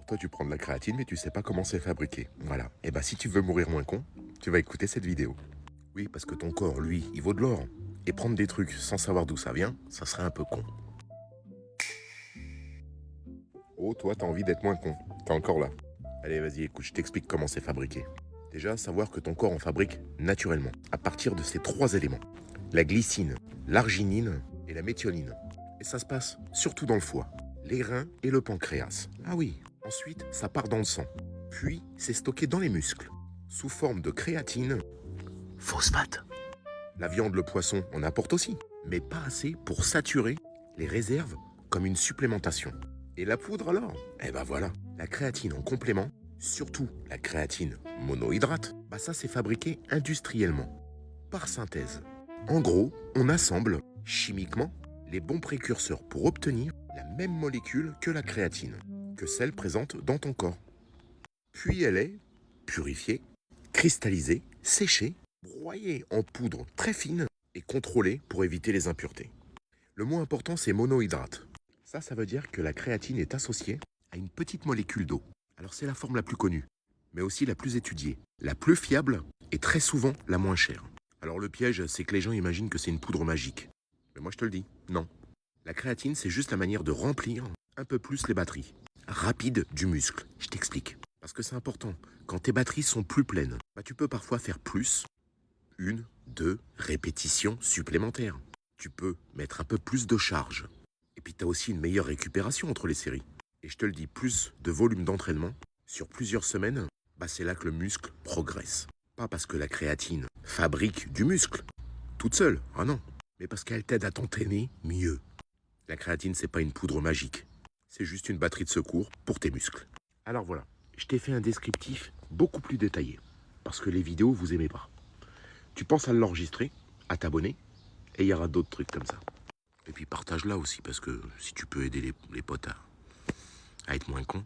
toi, tu prends de la créatine, mais tu sais pas comment c'est fabriqué. Voilà. Et bah, si tu veux mourir moins con, tu vas écouter cette vidéo. Oui, parce que ton corps, lui, il vaut de l'or. Et prendre des trucs sans savoir d'où ça vient, ça serait un peu con. Oh, toi, t'as envie d'être moins con. T'es encore là. Allez, vas-y, écoute, je t'explique comment c'est fabriqué. Déjà, savoir que ton corps en fabrique naturellement, à partir de ces 3 éléments. La glycine, l'arginine et la méthionine. Et ça se passe surtout dans le foie, les reins et le pancréas. Ah oui. Ensuite, ça part dans le sang. Puis, c'est stocké dans les muscles, sous forme de créatine, phosphate. La viande, le poisson, en apporte aussi, mais pas assez pour saturer les réserves comme une supplémentation. Et la poudre alors? Eh ben voilà, la créatine en complément, surtout la créatine monohydrate, bah ça c'est fabriqué industriellement, par synthèse. En gros, on assemble chimiquement les bons précurseurs pour obtenir la même molécule que la créatine, que celle présente dans ton corps. Puis elle est purifiée, cristallisée, séchée, broyée en poudre très fine et contrôlée pour éviter les impuretés. Le mot important, c'est monohydrate. Ça veut dire que la créatine est associée à une petite molécule d'eau. Alors c'est la forme la plus connue, mais aussi la plus étudiée, la plus fiable et très souvent la moins chère. Alors le piège, c'est que les gens imaginent que c'est une poudre magique. Mais moi je te le dis, non. La créatine, c'est juste la manière de remplir un peu plus les batteries rapides du muscle. Je t'explique. Parce que c'est important. Quand tes batteries sont plus pleines, bah tu peux parfois faire plus, 1, 2 répétitions supplémentaires. Tu peux mettre un peu plus de charge. Et puis tu as aussi une meilleure récupération entre les séries. Et je te le dis, plus de volume d'entraînement, sur plusieurs semaines, bah c'est là que le muscle progresse. Pas parce que la créatine fabrique du muscle, toute seule, ah non, mais parce qu'elle t'aide à t'entraîner mieux. La créatine, c'est pas une poudre magique. C'est juste une batterie de secours pour tes muscles. Alors voilà, je t'ai fait un descriptif beaucoup plus détaillé. Parce que les vidéos, vous aimez pas. Tu penses à l'enregistrer, à t'abonner, et il y aura d'autres trucs comme ça. Et puis partage-la aussi, parce que si tu peux aider les potes à être moins cons.